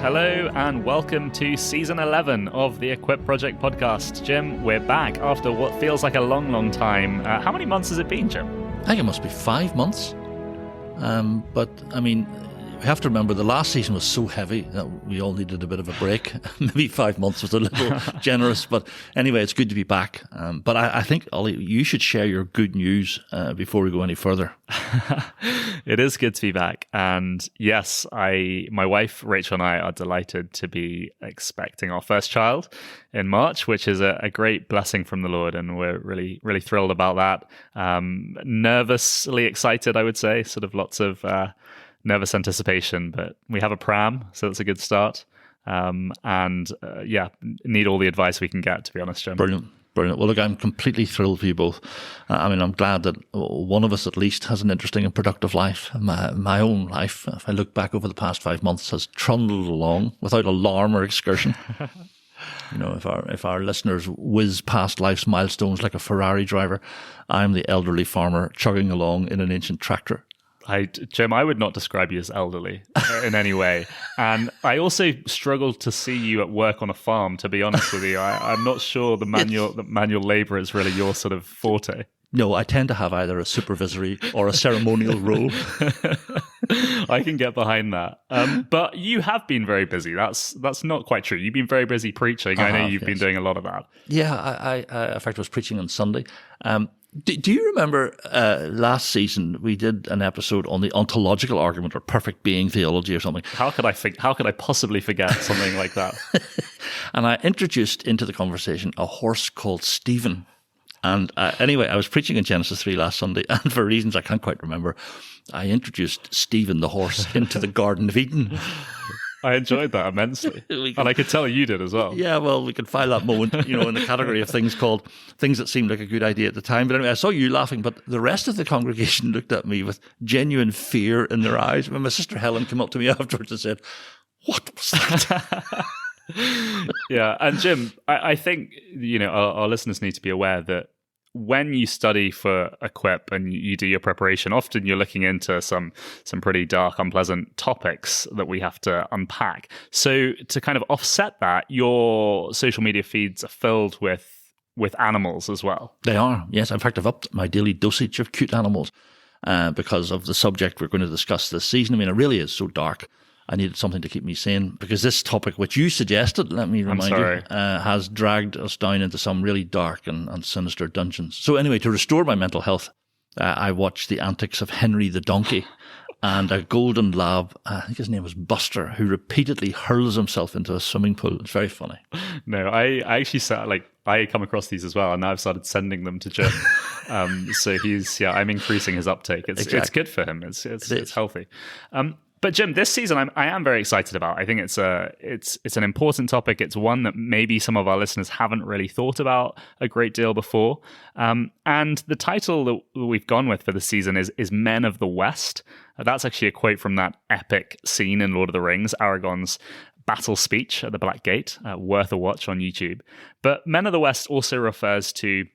Hello and welcome to Season 11 of the Equip Project podcast. Jim, we're back after what feels like a long time. How many months has it been, Jim? I think it must be 5 months. But, I mean, we have to remember the last season was so heavy that we all needed a bit of a break. Maybe 5 months was a little generous. But anyway, it's good to be back. But I think, Ollie, you should share your good news before we go any further. It is good to be back. And yes, my wife, Rachel, and I are delighted to be expecting our first child in March, which is a great blessing from the Lord. And we're really, really thrilled about that. Nervously excited, I would say, sort of lots of nervous anticipation, but we have a pram, so that's a good start. Need all the advice we can get, to be honest, Jim. Brilliant. Well, look, I'm completely thrilled for you both. I'm glad that one of us at least has an interesting and productive life. My own life, if I look back over the past 5 months, has trundled along without alarm or excursion. You know, if our listeners whiz past life's milestones like a Ferrari driver, I'm the elderly farmer chugging along in an ancient tractor. Jim, I would not describe you as elderly in any way. And I also struggle to see you at work on a farm, to be honest with you. I'm not sure the manual labor is really your sort of forte. No, I tend to have either a supervisory or a ceremonial role. I can get behind that. But you have been very busy. That's not quite true. You've been very busy preaching. I know you've been doing a lot of that. Yeah, I in fact, was preaching on Sunday. Do you remember last season we did an episode on the ontological argument or perfect being theology or something? How could I possibly forget something like that? And I introduced into the conversation a horse called Stephen. And anyway, I was preaching in Genesis 3 last Sunday, and for reasons I can't quite remember, I introduced Stephen the horse into the Garden of Eden. I enjoyed that immensely. And I could tell you did as well. Yeah, well, we could file that moment, in the category of things that seemed like a good idea at the time. But anyway, I saw you laughing, but the rest of the congregation looked at me with genuine fear in their eyes. When my sister Helen came up to me afterwards and said, "What was that?" Yeah, and Jim, I think, our listeners need to be aware that when you study for Equip and you do your preparation, often you're looking into some pretty dark, unpleasant topics that we have to unpack. So to kind of offset that, your social media feeds are filled with animals as well. They are, yes. In fact, I've upped my daily dosage of cute animals because of the subject we're going to discuss this season. I mean, it really is so dark. I needed something to keep me sane because this topic, which you suggested, let me remind you, has dragged us down into some really dark and sinister dungeons. So anyway, to restore my mental health, I watched the antics of Henry the donkey and a golden lab, I think his name was Buster, who repeatedly hurls himself into a swimming pool. It's very funny. No, I actually I come across these as well, and now I've started sending them to Jim. So I'm increasing his uptake. It's good for him. It's healthy. But Jim, this season I am very excited about. I think it's an important topic. It's one that maybe some of our listeners haven't really thought about a great deal before. And the title that we've gone with for the season is Men of the West. That's actually a quote from that epic scene in Lord of the Rings, Aragorn's battle speech at the Black Gate, worth a watch on YouTube. But Men of the West also refers to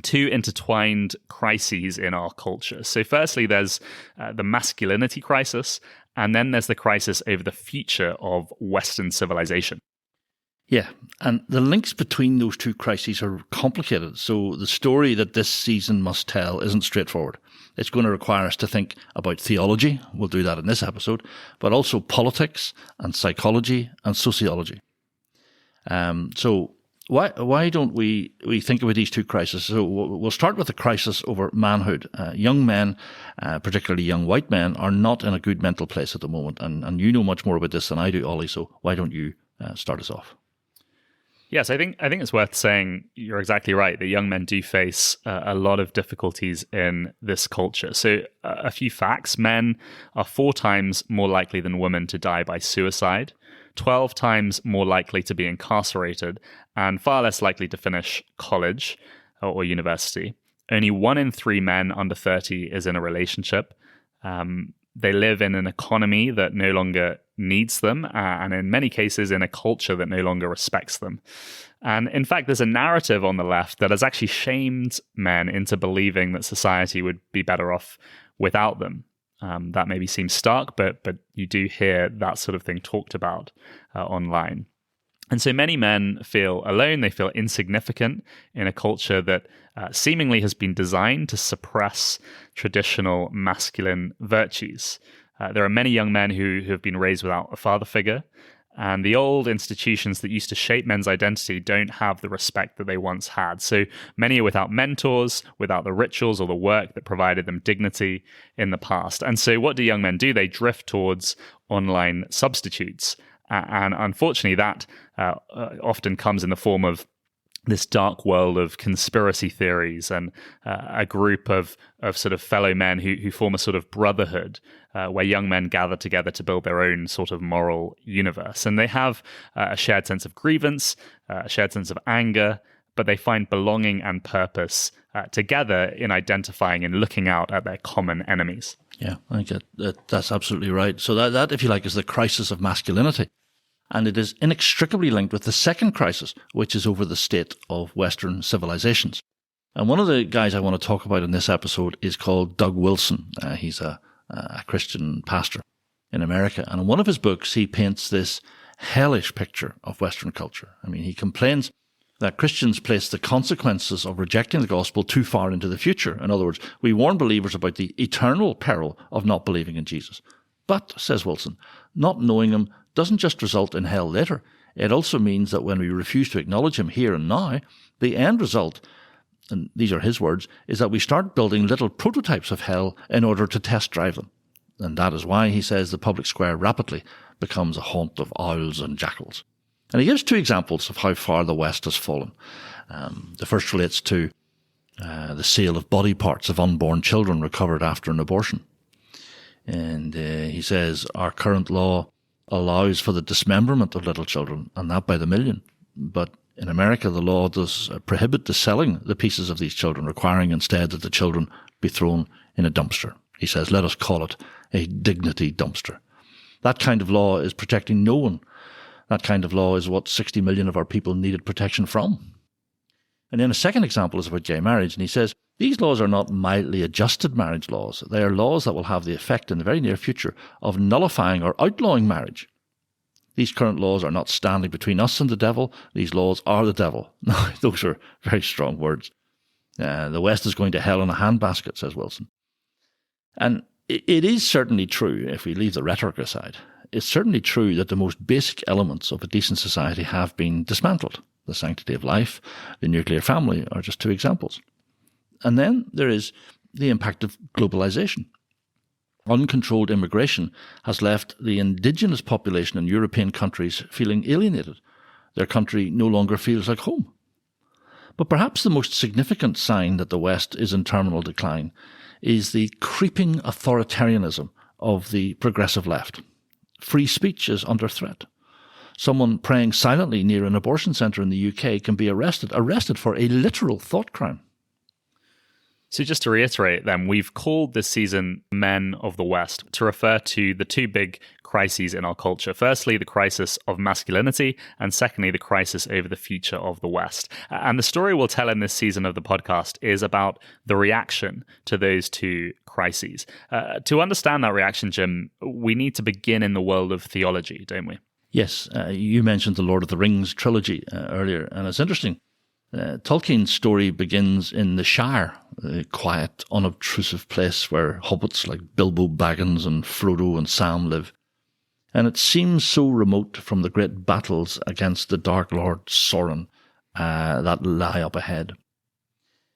two intertwined crises in our culture. So firstly, there's the masculinity crisis, and then there's the crisis over the future of Western civilization. Yeah, and the links between those two crises are complicated. So the story that this season must tell isn't straightforward. It's going to require us to think about theology. We'll do that in this episode, but also politics and psychology and sociology. So why don't we think about these two crises? So we'll start with the crisis over manhood. Young men, particularly young white men, are not in a good mental place at the moment. And you know much more about this than I do, Ollie, so why don't you start us off? Yes, I think it's worth saying you're exactly right that young men do face a lot of difficulties in this culture. So a few facts. Men are 4 times more likely than women to die by suicide, 12 times more likely to be incarcerated, and far less likely to finish college or university. Only 1 in 3 men under 30 is in a relationship. They live in an economy that no longer needs them, and in many cases in a culture that no longer respects them. And in fact, there's a narrative on the left that has actually shamed men into believing that society would be better off without them. That maybe seems stark, but you do hear that sort of thing talked about online. And so many men feel alone, they feel insignificant in a culture that seemingly has been designed to suppress traditional masculine virtues. There are many young men who have been raised without a father figure, and the old institutions that used to shape men's identity don't have the respect that they once had. So many are without mentors, without the rituals or the work that provided them dignity in the past. And so what do young men do? They drift towards online substitutes. And unfortunately, that often comes in the form of this dark world of conspiracy theories and a group of sort of fellow men who form a sort of brotherhood where young men gather together to build their own sort of moral universe. And they have a shared sense of grievance, a shared sense of anger, but they find belonging and purpose together in identifying and looking out at their common enemies. Yeah, I think that's absolutely right. So that, if you like, is the crisis of masculinity. And it is inextricably linked with the second crisis, which is over the state of Western civilizations. And one of the guys I want to talk about in this episode is called Doug Wilson. He's a Christian pastor in America. And in one of his books, he paints this hellish picture of Western culture. I mean, he complains that Christians place the consequences of rejecting the gospel too far into the future. In other words, we warn believers about the eternal peril of not believing in Jesus. But, says Wilson, not knowing him doesn't just result in hell later. It also means that when we refuse to acknowledge him here and now, the end result, and these are his words, is that we start building little prototypes of hell in order to test drive them. And that is why, he says, the public square rapidly becomes a haunt of owls and jackals. And he gives two examples of how far the West has fallen. The first relates to the sale of body parts of unborn children recovered after an abortion. And he says, our current law allows for the dismemberment of little children, and that by the million. But in America, the law does prohibit the selling the pieces of these children, requiring instead that the children be thrown in a dumpster. He says, let us call it a dignity dumpster. That kind of law is protecting no one. That kind of law is what 60 million of our people needed protection from. And then a second example is about gay marriage, and he says, these laws are not mildly adjusted marriage laws. They are laws that will have the effect in the very near future of nullifying or outlawing marriage. These current laws are not standing between us and the devil. These laws are the devil. Now, those are very strong words. The West is going to hell in a handbasket, says Wilson. And it is certainly true, if we leave the rhetoric aside, it's certainly true that the most basic elements of a decent society have been dismantled. The sanctity of life, the nuclear family are just two examples. And then there is the impact of globalization. Uncontrolled immigration has left the indigenous population in European countries feeling alienated. Their country no longer feels like home. But perhaps the most significant sign that the West is in terminal decline is the creeping authoritarianism of the progressive left. Free speech is under threat. Someone praying silently near an abortion centre in the UK can be arrested for a literal thought crime. So just to reiterate then, we've called this season Men of the West to refer to the two big crises in our culture. Firstly, the crisis of masculinity, and secondly, the crisis over the future of the West. And the story we'll tell in this season of the podcast is about the reaction to those two crises. To understand that reaction, Jim, we need to begin in the world of theology, don't we? Yes, you mentioned the Lord of the Rings trilogy earlier, and it's interesting. Tolkien's story begins in the Shire, a quiet, unobtrusive place where hobbits like Bilbo Baggins and Frodo and Sam live. And it seems so remote from the great battles against the Dark Lord Sauron that lie up ahead.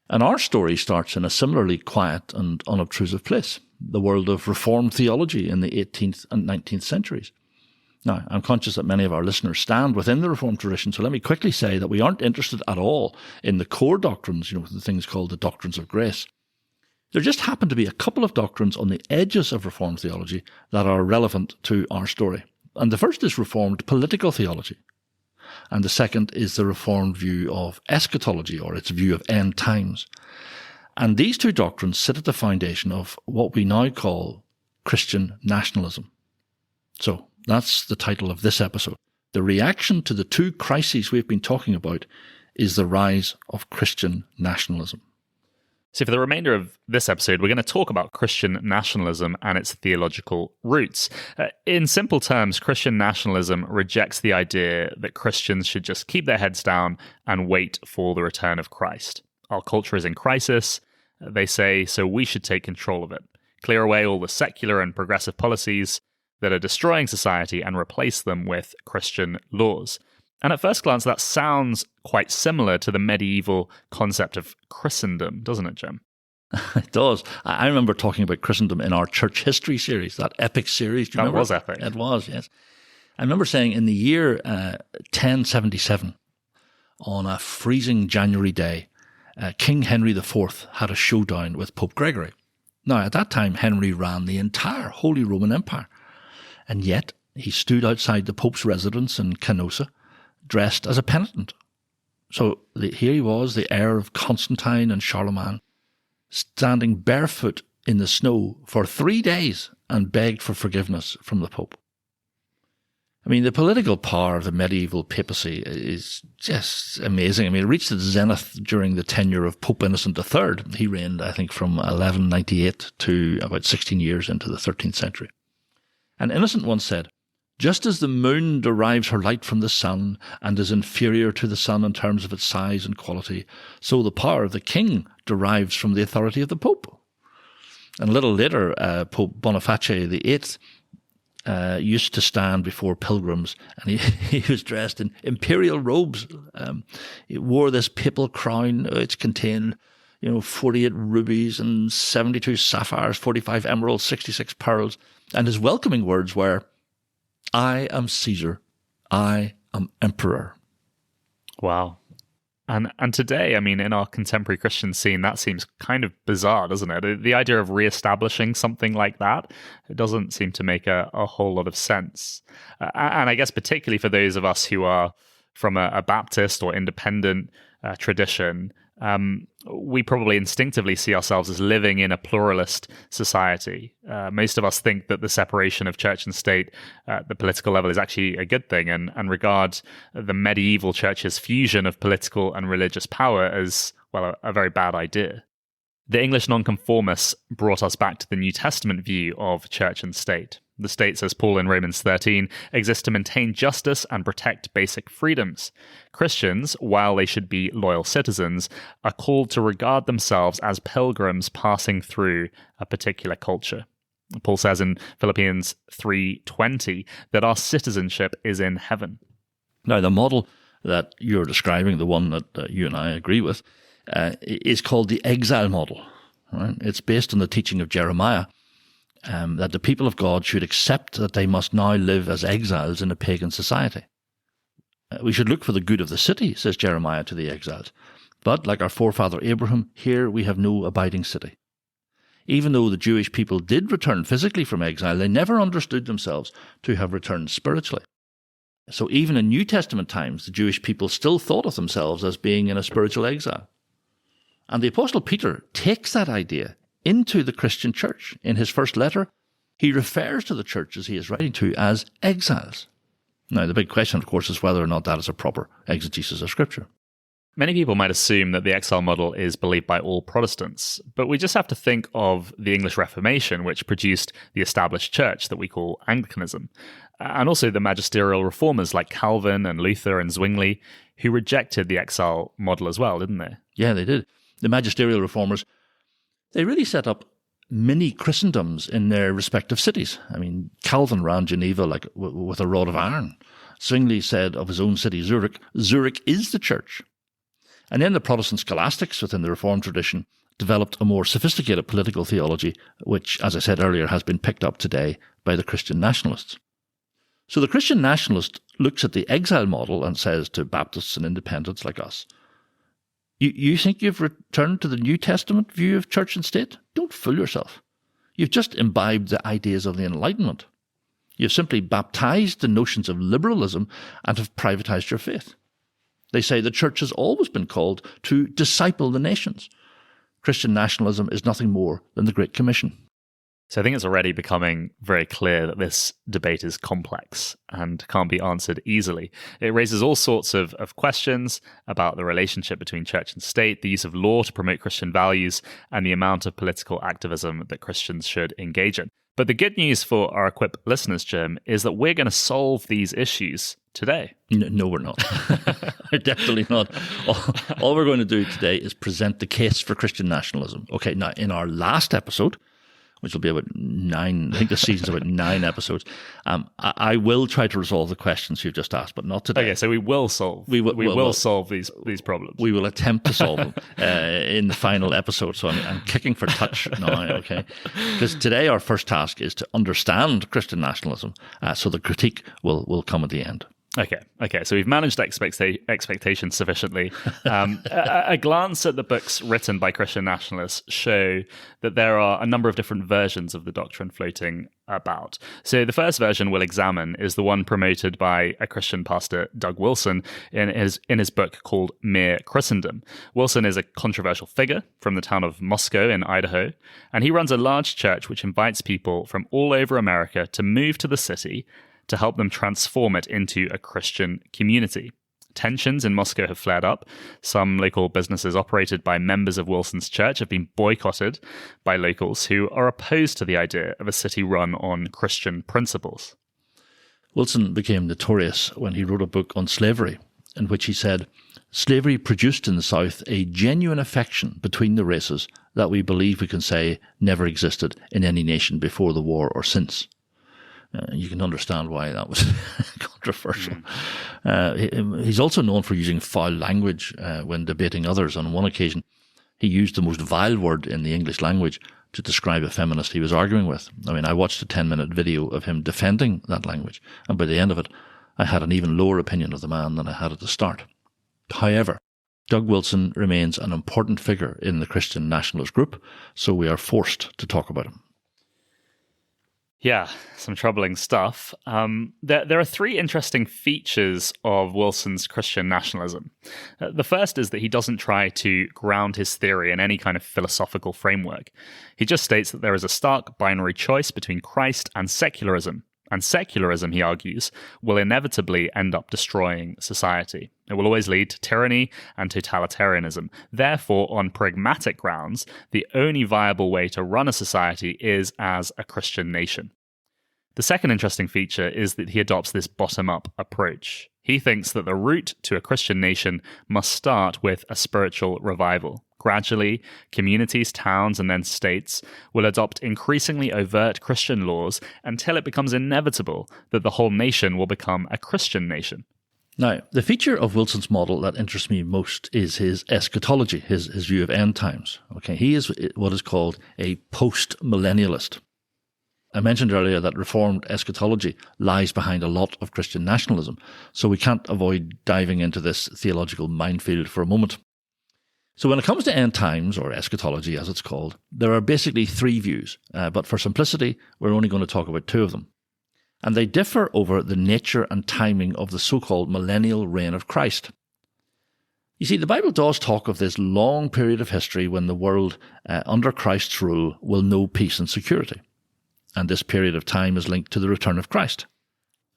And our story starts in a similarly quiet and unobtrusive place, the world of Reformed theology in the 18th and 19th centuries. Now, I'm conscious that many of our listeners stand within the Reformed tradition, so let me quickly say that we aren't interested at all in the core doctrines, the things called the doctrines of grace. There just happen to be a couple of doctrines on the edges of Reformed theology that are relevant to our story. And the first is Reformed political theology. And the second is the Reformed view of eschatology, or its view of end times. And these two doctrines sit at the foundation of what we now call Christian nationalism. So, that's the title of this episode. The reaction to the two crises we've been talking about is the rise of Christian nationalism. So for the remainder of this episode, we're going to talk about Christian nationalism and its theological roots. In simple terms, Christian nationalism rejects the idea that Christians should just keep their heads down and wait for the return of Christ. Our culture is in crisis, they say, so we should take control of it, clear away all the secular and progressive policies that are destroying society and replace them with Christian laws. And at first glance, that sounds quite similar to the medieval concept of Christendom, doesn't it, Jim? It does. I remember talking about Christendom in our church history series, that epic series. Do you remember? That was epic. It was, yes. I remember saying in the year 1077, on a freezing January day, King Henry IV had a showdown with Pope Gregory. Now, at that time, Henry ran the entire Holy Roman Empire, and yet he stood outside the Pope's residence in Canossa, dressed as a penitent. So here he was, the heir of Constantine and Charlemagne, standing barefoot in the snow for 3 days and begged for forgiveness from the Pope. I mean, the political power of the medieval papacy is just amazing. I mean, it reached its zenith during the tenure of Pope Innocent III. He reigned, I think, from 1198 to about 16 years into the 13th century. And Innocent once said, "Just as the moon derives her light from the sun and is inferior to the sun in terms of its size and quality, so the power of the king derives from the authority of the Pope." And a little later, Pope Boniface VIII used to stand before pilgrims, and he was dressed in imperial robes. He wore this papal crown. It contained 48 rubies and 72 sapphires, 45 emeralds, 66 pearls. And his welcoming words were, "I am Caesar. I am emperor." Wow. And today, I mean, in our contemporary Christian scene, that seems kind of bizarre, doesn't it? The idea of reestablishing something like that, it doesn't seem to make a whole lot of sense. And I guess particularly for those of us who are from a Baptist or independent tradition, we probably instinctively see ourselves as living in a pluralist society. Most of us think that the separation of church and state at the political level is actually a good thing, and regard the medieval church's fusion of political and religious power as, well, a very bad idea. The English nonconformists brought us back to the New Testament view of church and state. The state, says Paul in Romans 13, exists to maintain justice and protect basic freedoms. Christians, while they should be loyal citizens, are called to regard themselves as pilgrims passing through a particular culture. Paul says in Philippians 3:20 that our citizenship is in heaven. Now, the model that you're describing, the one that you and I agree with, is called the exile model. Right? It's based on the teaching of Jeremiah, that the people of God should accept that they must now live as exiles in a pagan society. We should look for the good of the city, says Jeremiah to the exiles. But, like our forefather Abraham, here we have no abiding city. Even though the Jewish people did return physically from exile, they never understood themselves to have returned spiritually. So even in New Testament times, the Jewish people still thought of themselves as being in a spiritual exile. And the Apostle Peter takes that idea into the Christian church. In his first letter, he refers to the churches he is writing to as exiles. Now, the big question, of course, is whether or not that is a proper exegesis of Scripture. Many people might assume that the exile model is believed by all Protestants, but we just have to think of the English Reformation, which produced the established church that we call Anglicanism, and also the magisterial reformers like Calvin and Luther and Zwingli, who rejected the exile model as well, didn't they? Yeah, they did. The magisterial reformers, they really set up mini Christendoms in their respective cities. I mean, Calvin ran Geneva like with a rod of iron. Zwingli said of his own city, Zurich, "Zurich is the church." And then the Protestant scholastics within the Reformed tradition developed a more sophisticated political theology, which, as I said earlier, has been picked up today by the Christian nationalists. So the Christian nationalist looks at the exile model and says to Baptists and independents like us, You think you've returned to the New Testament view of church and state? Don't fool yourself. You've just imbibed the ideas of the Enlightenment. You've simply baptized the notions of liberalism and have privatized your faith. They say the church has always been called to disciple the nations. Christian nationalism is nothing more than the Great Commission. So I think it's already becoming very clear that this debate is complex and can't be answered easily. It raises all sorts of questions about the relationship between church and state, the use of law to promote Christian values, and the amount of political activism that Christians should engage in. But the good news for our Equip listeners, Jim, is that we're going to solve these issues today. No, we're not. Definitely not. All we're going to do today is present the case for Christian nationalism. Okay, now in our last episode, which will be about 9, I think this season's about 9 episodes, I will try to resolve the questions you've just asked, but not today. Okay, so we will solve. We will solve these problems. We will attempt to solve them in the final episode. So I'm kicking for touch now, okay? Because today our first task is to understand Christian nationalism, so the critique will come at the end. Okay. So we've managed expectations sufficiently. A glance at the books written by Christian nationalists show that there are a number of different versions of the doctrine floating about. So the first version we'll examine is the one promoted by a Christian pastor, Doug Wilson, in his book called Mere Christendom. Wilson is a controversial figure from the town of Moscow in Idaho, and he runs a large church which invites people from all over America to move to the city to help them transform it into a Christian community. Tensions in Moscow have flared up. Some local businesses operated by members of Wilson's church have been boycotted by locals who are opposed to the idea of a city run on Christian principles. Wilson became notorious when he wrote a book on slavery, in which he said, "Slavery produced in the South a genuine affection between the races that we believe we can say never existed in any nation before the war or since." You can understand why that was controversial. He's also known for using foul language when debating others. On one occasion, he used the most vile word in the English language to describe a feminist he was arguing with. I mean, I watched a 10-minute video of him defending that language, and by the end of it, I had an even lower opinion of the man than I had at the start. However, Doug Wilson remains an important figure in the Christian nationalist group, so we are forced to talk about him. Yeah, some troubling stuff. There are 3 interesting features of Wilson's Christian nationalism. The first is that he doesn't try to ground his theory in any kind of philosophical framework. He just states that there is a stark binary choice between Christ and secularism. And secularism, he argues, will inevitably end up destroying society. It will always lead to tyranny and totalitarianism. Therefore, on pragmatic grounds, the only viable way to run a society is as a Christian nation. The second interesting feature is that he adopts this bottom-up approach. He thinks that the route to a Christian nation must start with a spiritual revival. Gradually, communities, towns, and then states will adopt increasingly overt Christian laws until it becomes inevitable that the whole nation will become a Christian nation. Now, the feature of Wilson's model that interests me most is his eschatology, his view of end times. Okay, he is what is called a post-millennialist. I mentioned earlier that Reformed eschatology lies behind a lot of Christian nationalism, so we can't avoid diving into this theological minefield for a moment. So when it comes to end times, or eschatology as it's called, there are basically 3 views, but for simplicity, we're only going to talk about 2 of them. And they differ over the nature and timing of the so-called millennial reign of Christ. You see, the Bible does talk of this long period of history when the world, under Christ's rule, will know peace and security. And this period of time is linked to the return of Christ.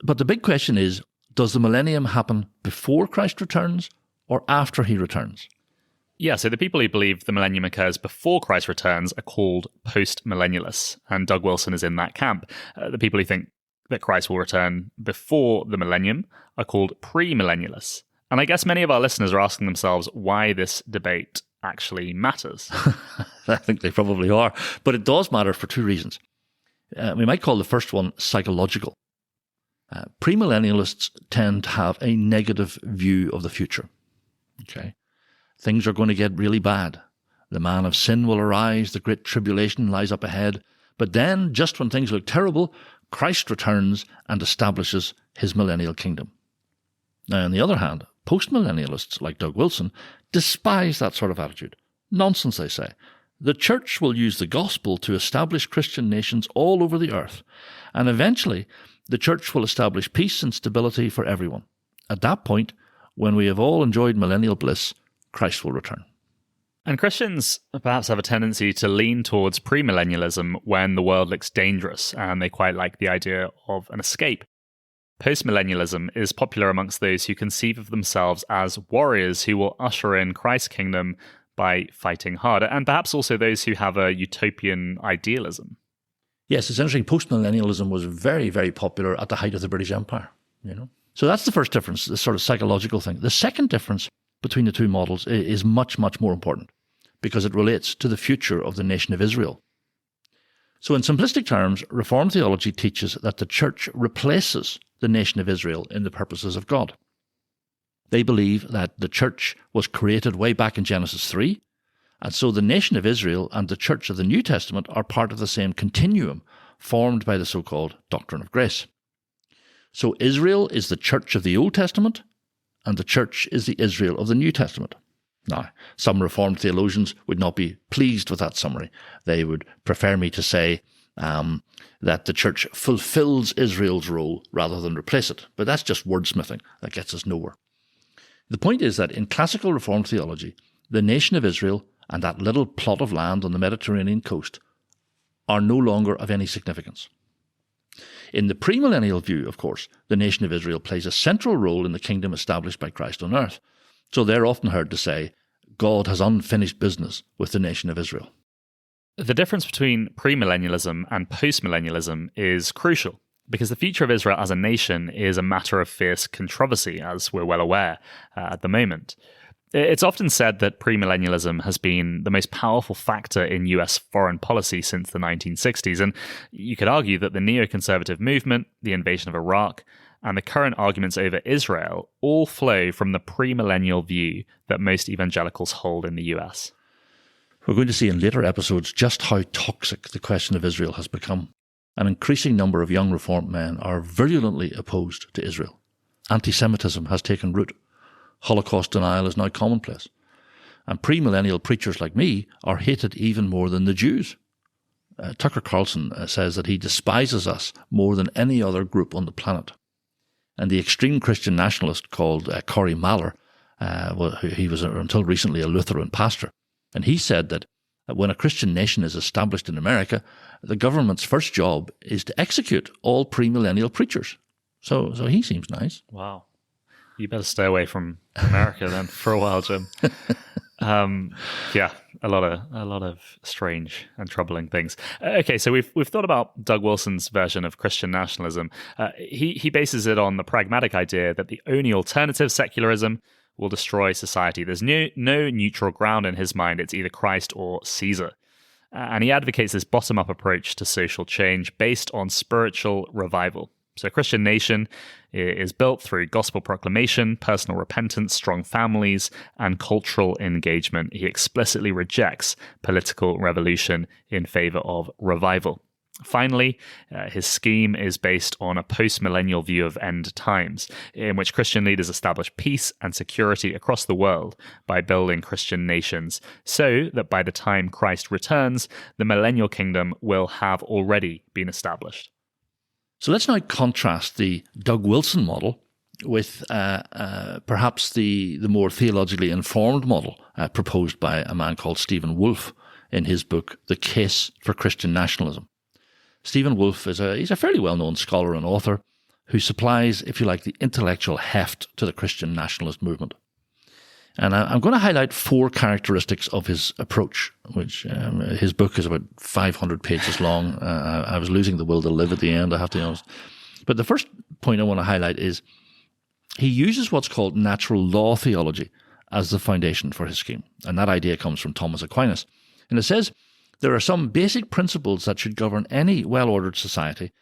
But the big question is, does the millennium happen before Christ returns or after he returns? Yeah, so the people who believe the millennium occurs before Christ returns are called post-millennialists, and Doug Wilson is in that camp. The people who think that Christ will return before the millennium are called pre-millennialists. And I guess many of our listeners are asking themselves why this debate actually matters. I think they probably are, but it does matter for 2 reasons. We might call the first one psychological. Premillennialists tend to have a negative view of the future. Okay, things are going to get really bad. The man of sin will arise, the great tribulation lies up ahead. But then, just when things look terrible, Christ returns and establishes his millennial kingdom. Now, on the other hand, postmillennialists like Doug Wilson despise that sort of attitude. Nonsense, they say. The church will use the gospel to establish Christian nations all over the earth, and eventually the church will establish peace and stability for everyone. At that point, when we have all enjoyed millennial bliss, Christ will return. And Christians perhaps have a tendency to lean towards premillennialism when the world looks dangerous, and they quite like the idea of an escape. Postmillennialism is popular amongst those who conceive of themselves as warriors who will usher in Christ's kingdom by fighting harder, and perhaps also those who have a utopian idealism. Yes, it's interesting. Postmillennialism was very, very popular at the height of the British Empire. So that's the first difference, the sort of psychological thing. The second difference between the two models is much, much more important because it relates to the future of the nation of Israel. So in simplistic terms, Reformed theology teaches that the church replaces the nation of Israel in the purposes of God. They believe that the church was created way back in Genesis 3, and so the nation of Israel and the church of the New Testament are part of the same continuum formed by the so-called doctrine of grace. So Israel is the church of the Old Testament, and the church is the Israel of the New Testament. Now, some Reformed theologians would not be pleased with that summary. They would prefer me to say that the church fulfills Israel's role rather than replace it. But that's just wordsmithing. That gets us nowhere. The point is that in classical Reformed theology, the nation of Israel and that little plot of land on the Mediterranean coast are no longer of any significance. In the premillennial view, of course, the nation of Israel plays a central role in the kingdom established by Christ on earth. So they're often heard to say, God has unfinished business with the nation of Israel. The difference between premillennialism and postmillennialism is crucial, because the future of Israel as a nation is a matter of fierce controversy, as we're well aware at the moment. It's often said that premillennialism has been the most powerful factor in US foreign policy since the 1960s, and you could argue that the neoconservative movement, the invasion of Iraq, and the current arguments over Israel all flow from the premillennial view that most evangelicals hold in the US. We're going to see in later episodes just how toxic the question of Israel has become. An increasing number of young Reformed men are virulently opposed to Israel. Anti-Semitism has taken root. Holocaust denial is now commonplace. And premillennial preachers like me are hated even more than the Jews. Tucker Carlson says that he despises us more than any other group on the planet. And the extreme Christian nationalist called Corey Mahler, he was until recently a Lutheran pastor, and he said that when a Christian nation is established in America, the government's first job is to execute all premillennial preachers. So he seems nice. Wow. You better stay away from America then for a while, Jim. Yeah, a lot of strange and troubling things. Okay, so we've thought about Doug Wilson's version of Christian nationalism. He bases it on the pragmatic idea that the only alternative, secularism, will destroy society. There's no neutral ground in his mind. It's either Christ or Caesar. And he advocates this bottom-up approach to social change based on spiritual revival. So a Christian nation is built through gospel proclamation, personal repentance, strong families, and cultural engagement. He explicitly rejects political revolution in favor of revival. Finally, his scheme is based on a post-millennial view of end times, in which Christian leaders establish peace and security across the world by building Christian nations, so that by the time Christ returns, the millennial kingdom will have already been established. So let's now contrast the Doug Wilson model with perhaps the more theologically informed model proposed by a man called Stephen Wolfe in his book, The Case for Christian Nationalism. Stephen Wolfe he's a fairly well-known scholar and author who supplies, if you like, the intellectual heft to the Christian nationalist movement. And I'm going to highlight 4 characteristics of his approach, which his book is about 500 pages long. I was losing the will to live at the end, I have to be honest. But the first point I want to highlight is he uses what's called natural law theology as the foundation for his scheme. And that idea comes from Thomas Aquinas. And it says, there are some basic principles that should govern any well-ordered society,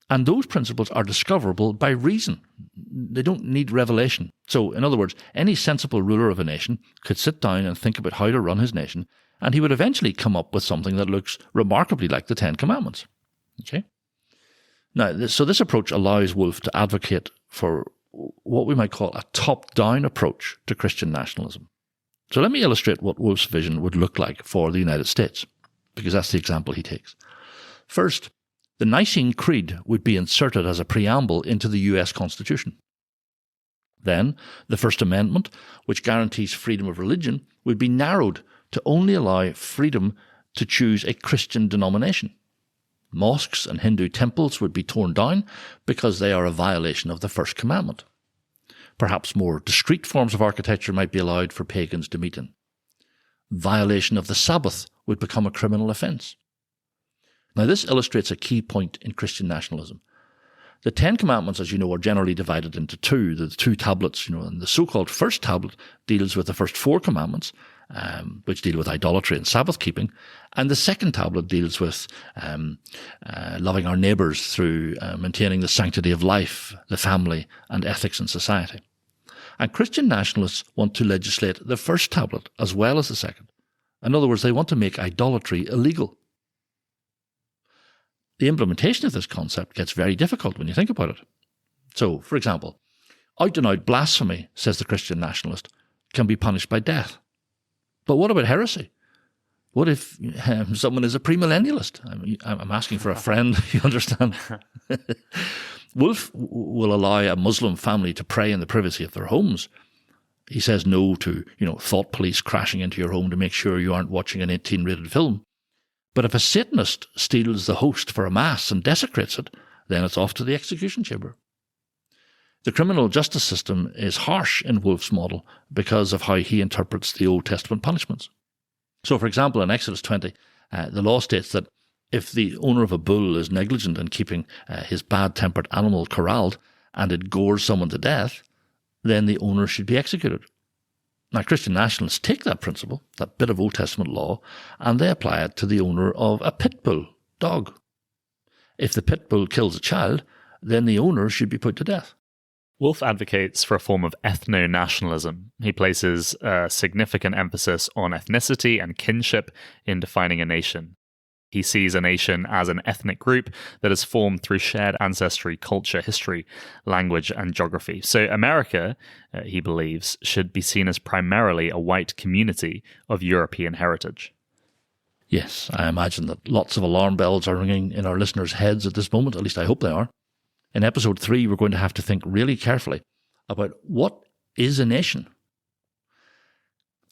and those principles are discoverable by reason. They don't need revelation. So, in other words, any sensible ruler of a nation could sit down and think about how to run his nation, and he would eventually come up with something that looks remarkably like the Ten Commandments. Okay? Now, so this approach allows Wolfe to advocate for what we might call a top-down approach to Christian nationalism. So let me illustrate what Wolfe's vision would look like for the United States, because that's the example he takes. First, the Nicene Creed would be inserted as a preamble into the US Constitution. Then, the First Amendment, which guarantees freedom of religion, would be narrowed to only allow freedom to choose a Christian denomination. Mosques and Hindu temples would be torn down because they are a violation of the first commandment. Perhaps more discreet forms of architecture might be allowed for pagans to meet in. Violation of the Sabbath would become a criminal offence. Now, this illustrates a key point in Christian nationalism. The Ten Commandments, as you know, are generally divided into two, the two tablets, and the so-called first tablet deals with the first four commandments, which deal with idolatry and Sabbath keeping, and the second tablet deals with loving our neighbours through maintaining the sanctity of life, the family, and ethics in society. And Christian nationalists want to legislate the first tablet as well as the second. In other words, they want to make idolatry illegal. The implementation of this concept gets very difficult when you think about it. So, for example, out-and-out blasphemy, says the Christian nationalist, can be punished by death. But what about heresy? What if someone is a premillennialist? I'm asking for a friend, you understand? Wolf will allow a Muslim family to pray in the privacy of their homes. He says no to, thought police crashing into your home to make sure you aren't watching an 18-rated film. But if a Satanist steals the host for a mass and desecrates it, then it's off to the execution chamber. The criminal justice system is harsh in Wolf's model because of how he interprets the Old Testament punishments. So, for example, in Exodus 20, the law states that if the owner of a bull is negligent in keeping his bad-tempered animal corralled and it gores someone to death, then the owner should be executed. Now, Christian nationalists take that principle, that bit of Old Testament law, and they apply it to the owner of a pit bull dog. If the pit bull kills a child, then the owner should be put to death. Wolf advocates for a form of ethno-nationalism. He places a significant emphasis on ethnicity and kinship in defining a nation. He sees a nation as an ethnic group that is formed through shared ancestry, culture, history, language, and geography. So America, he believes, should be seen as primarily a white community of European heritage. Yes, I imagine that lots of alarm bells are ringing in our listeners' heads at this moment, at least I hope they are. In episode 3, we're going to have to think really carefully about what is a nation.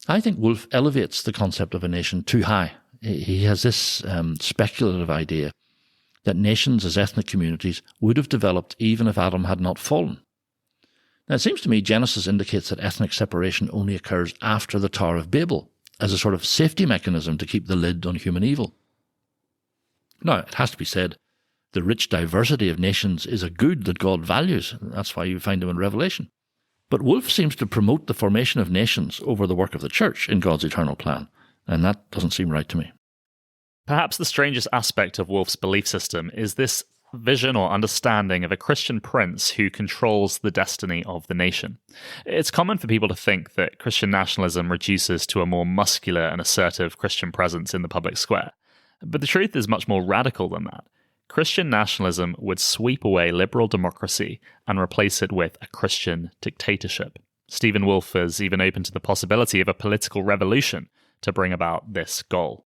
I think Wolf elevates the concept of a nation too high. He has this speculative idea that nations as ethnic communities would have developed even if Adam had not fallen. Now, it seems to me Genesis indicates that ethnic separation only occurs after the Tower of Babel, as a sort of safety mechanism to keep the lid on human evil. Now, it has to be said, the rich diversity of nations is a good that God values. That's why you find them in Revelation. But Wolf seems to promote the formation of nations over the work of the church in God's eternal plan. And that doesn't seem right to me. Perhaps the strangest aspect of Wolf's belief system is this vision or understanding of a Christian prince who controls the destiny of the nation. It's common for people to think that Christian nationalism reduces to a more muscular and assertive Christian presence in the public square. But the truth is much more radical than that. Christian nationalism would sweep away liberal democracy and replace it with a Christian dictatorship. Stephen Wolf is even open to the possibility of a political revolution to bring about this goal.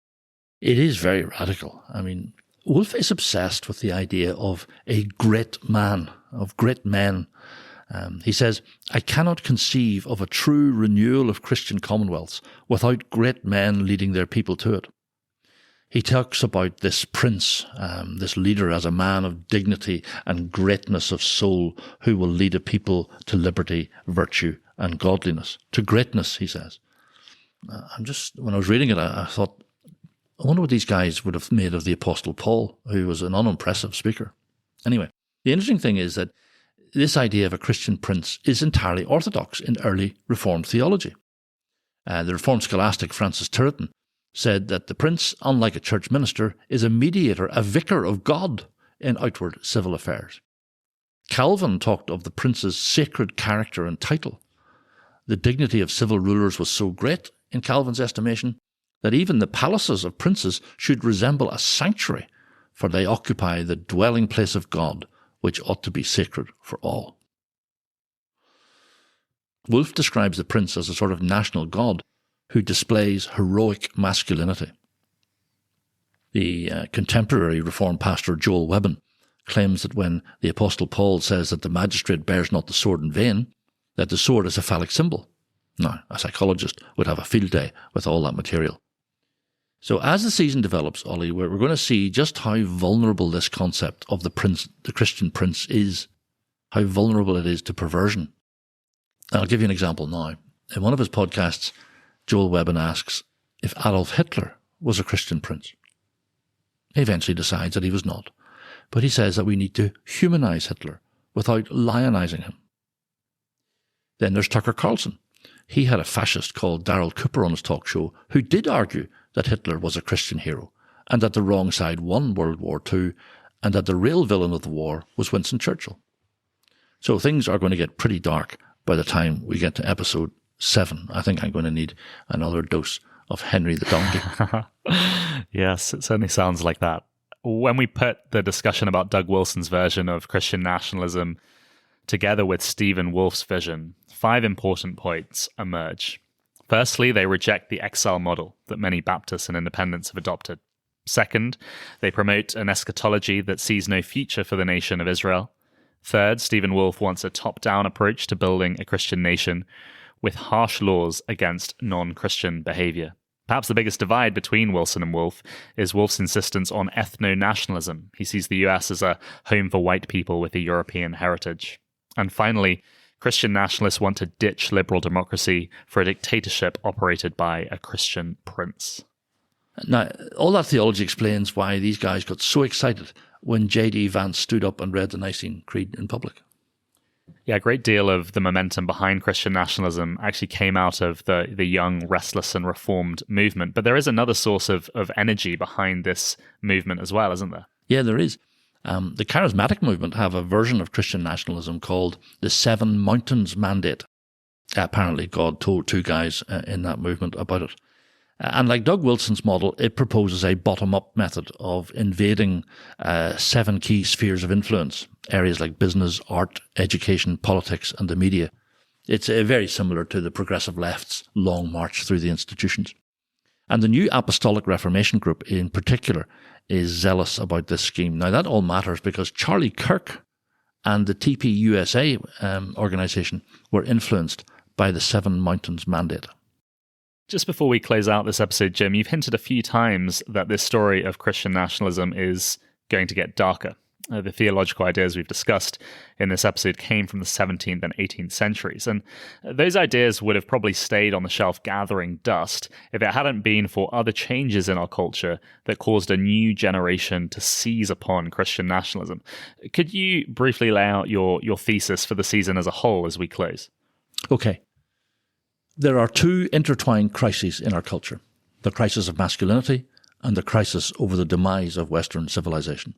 It is very radical. I mean, Wolf is obsessed with the idea of a great man, of great men. He says, I cannot conceive of a true renewal of Christian commonwealths without great men leading their people to it. He talks about this prince, this leader as a man of dignity and greatness of soul who will lead a people to liberty, virtue and godliness. To greatness, he says. When I was reading it, I thought, I wonder what these guys would have made of the Apostle Paul, who was an unimpressive speaker. Anyway, the interesting thing is that this idea of a Christian prince is entirely orthodox in early Reformed theology. The Reformed scholastic Francis Turretin said that the prince, unlike a church minister, is a mediator, a vicar of God in outward civil affairs. Calvin talked of the prince's sacred character and title. The dignity of civil rulers was so great, in Calvin's estimation, that even the palaces of princes should resemble a sanctuary, for they occupy the dwelling place of God, which ought to be sacred for all. Wolf describes the prince as a sort of national god who displays heroic masculinity. The contemporary Reformed pastor Joel Webben claims that when the Apostle Paul says that the magistrate bears not the sword in vain, that the sword is a phallic symbol. Now, a psychologist would have a field day with all that material. So as the season develops, Ollie, we're going to see just how vulnerable this concept of the Christian prince is, how vulnerable it is to perversion. And I'll give you an example now. In one of his podcasts, Joel Webbin asks if Adolf Hitler was a Christian prince. He eventually decides that he was not, but he says that we need to humanize Hitler without lionizing him. Then there's Tucker Carlson. He had a fascist called Darryl Cooper on his talk show who did argue that Hitler was a Christian hero and that the wrong side won World War II and that the real villain of the war was Winston Churchill. So things are going to get pretty dark by the time we get to episode 7. I think I'm going to need another dose of Henry the Donkey. Yes, it certainly sounds like that. When we put the discussion about Doug Wilson's version of Christian nationalism together with Stephen Wolfe's vision, 5 important points emerge. Firstly, they reject the exile model that many Baptists and independents have adopted. Second, they promote an eschatology that sees no future for the nation of Israel. Third, Stephen Wolfe wants a top-down approach to building a Christian nation with harsh laws against non-Christian behavior. Perhaps the biggest divide between Wilson and Wolfe is Wolfe's insistence on ethno-nationalism. He sees the US as a home for white people with a European heritage. And finally, Christian nationalists want to ditch liberal democracy for a dictatorship operated by a Christian prince. Now, all that theology explains why these guys got so excited when J.D. Vance stood up and read the Nicene Creed in public. Yeah, a great deal of the momentum behind Christian nationalism actually came out of the young, restless and reformed movement. But there is another source of energy behind this movement as well, isn't there? Yeah, there is. The charismatic movement have a version of Christian nationalism called the 7 Mountains Mandate. Apparently, God told 2 guys in that movement about it. And like Doug Wilson's model, it proposes a bottom-up method of invading 7 key spheres of influence, areas like business, art, education, politics, and the media. It's very similar to the progressive left's long march through the institutions. And the New Apostolic Reformation group in particular is zealous about this scheme. Now, that all matters because Charlie Kirk and the TPUSA organisation were influenced by the 7 Mountains Mandate. Just before we close out this episode, Jim, you've hinted a few times that this story of Christian nationalism is going to get darker. The theological ideas we've discussed in this episode came from the 17th and 18th centuries, and those ideas would have probably stayed on the shelf gathering dust if it hadn't been for other changes in our culture that caused a new generation to seize upon Christian nationalism. Could you briefly lay out your thesis for the season as a whole as we close? Okay. There are 2 intertwined crises in our culture, the crisis of masculinity and the crisis over the demise of Western civilization.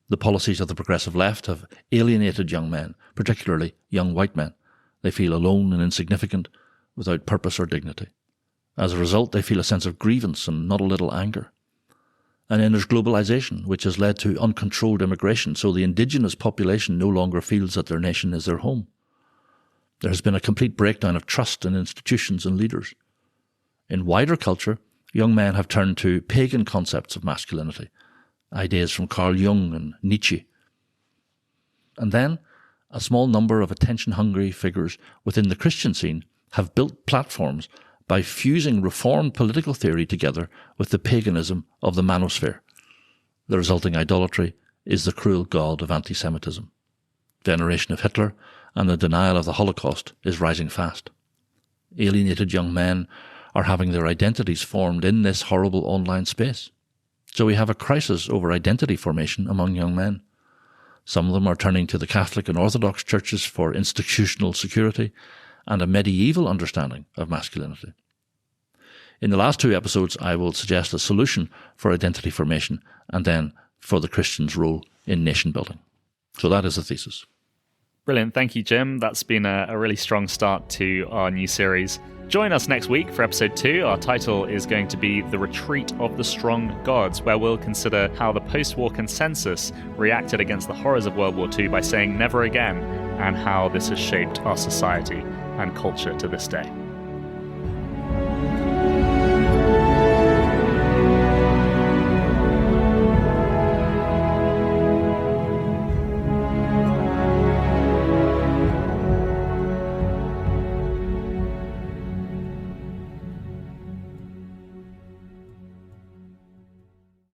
The policies of the progressive left have alienated young men, particularly young white men. They feel alone and insignificant, without purpose or dignity. As a result, they feel a sense of grievance and not a little anger. And then there's globalization, which has led to uncontrolled immigration, so the indigenous population no longer feels that their nation is their home. There has been a complete breakdown of trust in institutions and leaders. In wider culture, young men have turned to pagan concepts of masculinity, ideas from Carl Jung and Nietzsche. And then, a small number of attention-hungry figures within the Christian scene have built platforms by fusing reformed political theory together with the paganism of the manosphere. The resulting idolatry is the cruel god of anti-Semitism. Veneration of Hitler and the denial of the Holocaust is rising fast. Alienated young men are having their identities formed in this horrible online space. So we have a crisis over identity formation among young men. Some of them are turning to the Catholic and Orthodox churches for institutional security and a medieval understanding of masculinity. In the last 2 episodes, I will suggest a solution for identity formation and then for the Christian's role in nation building. So that is the thesis. Brilliant. Thank you, Jim. That's been a really strong start to our new series. Join us next week for episode 2. Our title is going to be The Retreat of the Strong Gods, where we'll consider how the post-war consensus reacted against the horrors of World War II by saying never again, and how this has shaped our society and culture to this day.